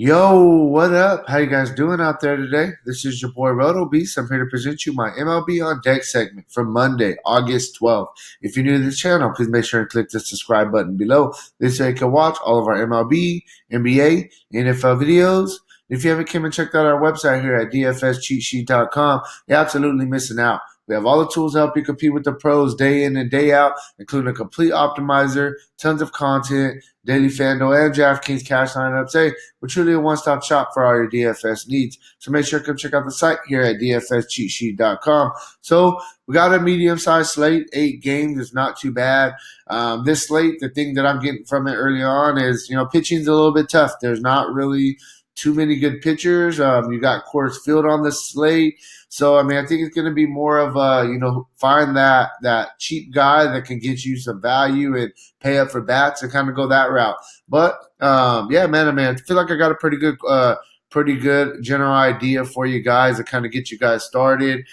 Yo, what up? How you guys doing out there today? This is your boy Roto Beast. I'm here to present you my MLB On Deck segment for Monday, August 12th. If you're new to the channel, please make sure and click the subscribe button below. This way you can watch all of our MLB, NBA, NFL videos. If you haven't come and checked out our website here at dfscheatsheet.com, you're absolutely missing out. We have all the tools to help you compete with the pros day in and day out, including a complete optimizer, tons of content, daily FanDuel and DraftKings cash lineups. Hey, we're truly a one-stop shop for all your DFS needs. So make sure to come check out the site here at dfscheatsheet.com. So we got a medium-sized slate, 8 games. It's not too bad. This slate, the thing that I'm getting from it early on is, pitching's a little bit tough. There's not really too many good pitchers. You got Coors Field on the slate. So, I think it's going to be more of find that cheap guy that can get you some value and pay up for bats and kind of go that route. But yeah, man, I feel like I got a pretty good general idea for you guys to kind of get you guys started.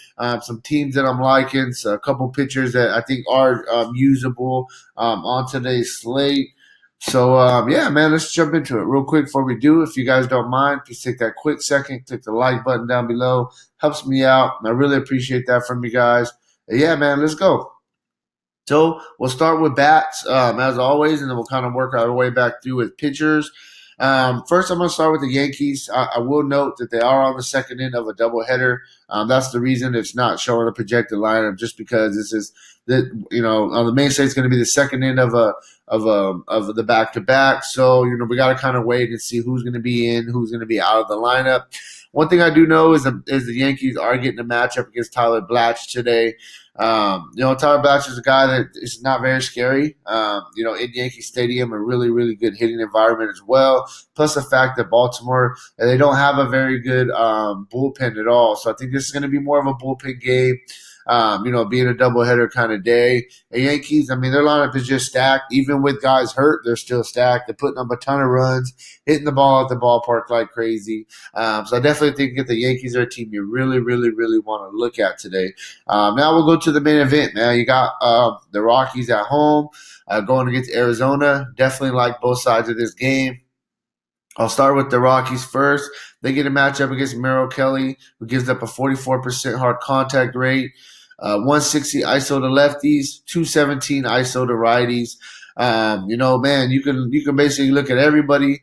Some teams that I'm liking, so a couple pitchers that I think are usable on today's slate. So, yeah, man, let's jump into it real quick before we do. If you guys don't mind, please take that quick second, click the like button down below. Helps me out. I really appreciate that from you guys. Yeah, man, let's go. So we'll start with bats, as always, and then we'll kind of work our way back through with pitchers. First, I'm going to start with the Yankees. I will note that they are on the second end of a doubleheader. That's the reason it's not showing a projected lineup, just because this is on the main slate it's going to be the second end of the back to back. So we got to kind of wait and see who's going to be in, who's going to be out of the lineup. One thing I do know is the Yankees are getting a matchup against Tyler Blatch today. Tyler Blatch is a guy that is not very scary. In Yankee Stadium, a really, really good hitting environment as well. Plus the fact that Baltimore, they don't have a very good bullpen at all. So I think this is going to be more of a bullpen game. Being a doubleheader kind of day. The Yankees, their lineup is just stacked. Even with guys hurt, they're still stacked. They're putting up a ton of runs, hitting the ball at the ballpark like crazy. So I definitely think that the Yankees are a team you really, really, really want to look at today. Now we'll go to the main event. Now you got the Rockies at home going against Arizona. Definitely like both sides of this game. I'll start with the Rockies first. They get a matchup against Merrill Kelly, who gives up a 44% hard contact rate. 160 ISO to lefties, 217 ISO to righties. You can basically look at everybody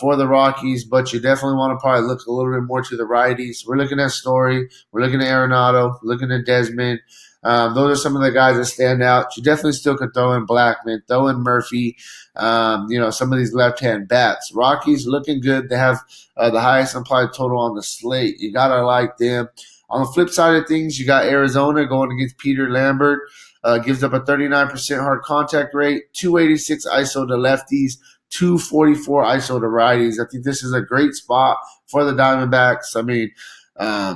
for the Rockies, but you definitely want to probably look a little bit more to the righties. We're looking at Story, we're looking at Arenado, looking at Desmond. Those are some of the guys that stand out. You definitely still could throw in Blackman, throw in Murphy, some of these left-hand bats. Rockies looking good. They have the highest implied total on the slate. You got to like them. On the flip side of things, you got Arizona going against Peter Lambert. Gives up a 39% hard contact rate, 286 ISO to lefties, 244 ISO to righties. I think this is a great spot for the Diamondbacks.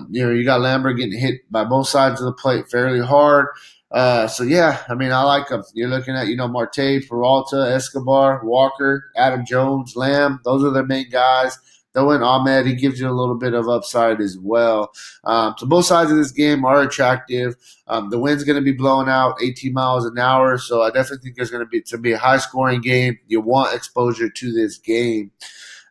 You got Lambert getting hit by both sides of the plate fairly hard. So yeah, I like them. You're looking at, Marte, Peralta, Escobar, Walker, Adam Jones, Lamb. Those are the main guys. Throw in Ahmed. He gives you a little bit of upside as well. So both sides of this game are attractive. The wind's going to be blowing out 18 miles an hour, so I definitely think there's going to be a high-scoring game. You want exposure to this game.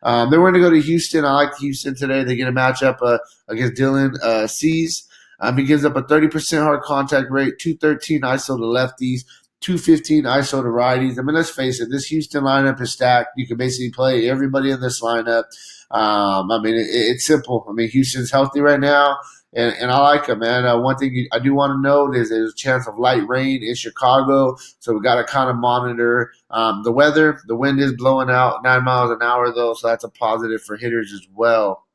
Then we're going to go to Houston. I like Houston today. They get a matchup against Dylan Cease. He gives up a 30% hard contact rate, 213 ISO to lefties, 215 ISO to righties. Let's face it, this Houston lineup is stacked. You can basically play everybody in this lineup. It's simple. Houston's healthy right now, and I like them, man. One thing I do want to note is there's a chance of light rain in Chicago, so we got to kind of monitor the weather. The wind is blowing out 9 miles an hour, though, so that's a positive for hitters as well.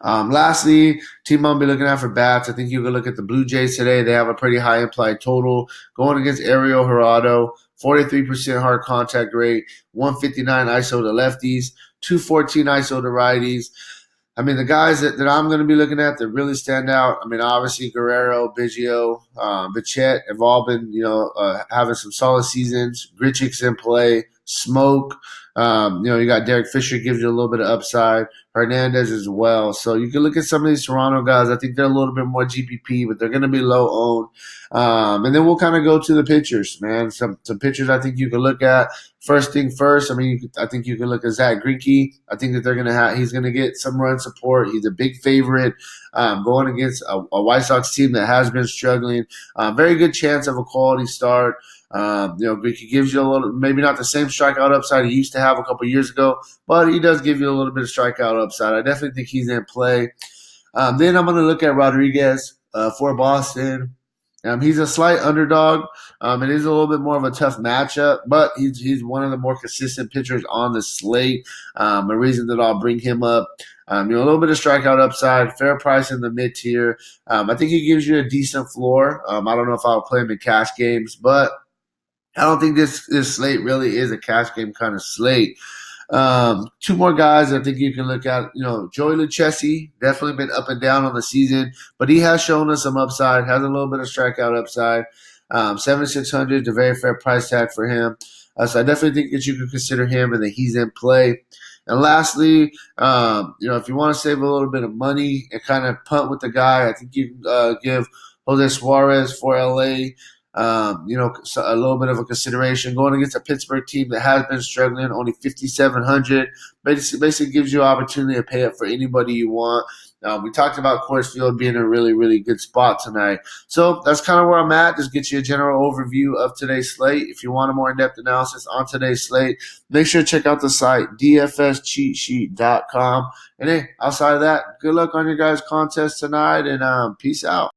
Lastly, team I'm be looking at for bats. I think you can look at the Blue Jays today. They have a pretty high implied total going against Ariel Hirado, 43% hard contact rate, 159 ISO to lefties, 214 ISO to righties. The guys that I'm going to be looking at that really stand out. Obviously Guerrero, Biggio, Bichette have all been, having some solid seasons. Grichuk's in play. Smoke. You got Derek Fisher gives you a little bit of upside. Hernandez as well. So you can look at some of these Toronto guys. I think they're a little bit more GPP, but they're going to be low owned. And then we'll kind of go to the pitchers, man. Some pitchers I think you can look at. First thing first, I think you can look at Zach Greinke. I think that he's gonna get some run support. He's a big favorite going against a White Sox team that has been struggling. Very good chance of a quality start. Greinke gives you a little, maybe not the same strikeout upside he used to have a couple years ago, but he does give you a little bit of strikeout upside. I definitely think he's in play. Then I'm going to look at Rodriguez for Boston. He's a slight underdog. It is a little bit more of a tough matchup, but he's one of the more consistent pitchers on the slate. A reason that I'll bring him up. A little bit of strikeout upside, fair price in the mid tier. I think he gives you a decent floor. I don't know if I'll play him in cash games, but I don't think this slate really is a cash game kind of slate. Two more guys I think you can look at. Joey Lucchesi, definitely been up and down on the season, but he has shown us some upside, has a little bit of strikeout upside. 7,600 is a very fair price tag for him. So I definitely think that you can consider him and that he's in play. And lastly, if you want to save a little bit of money and kind of punt with the guy, I think you can give Jose Suarez for LA. So a little bit of a consideration going against a Pittsburgh team that has been struggling, only 5,700. Basically gives you an opportunity to pay up for anybody you want. We talked about Coors Field being a really, really good spot tonight. So that's kind of where I'm at. Just get you a general overview of today's slate. If you want a more in-depth analysis on today's slate, make sure to check out the site, dfscheatsheet.com. And hey, outside of that, good luck on your guys' contest tonight, and peace out.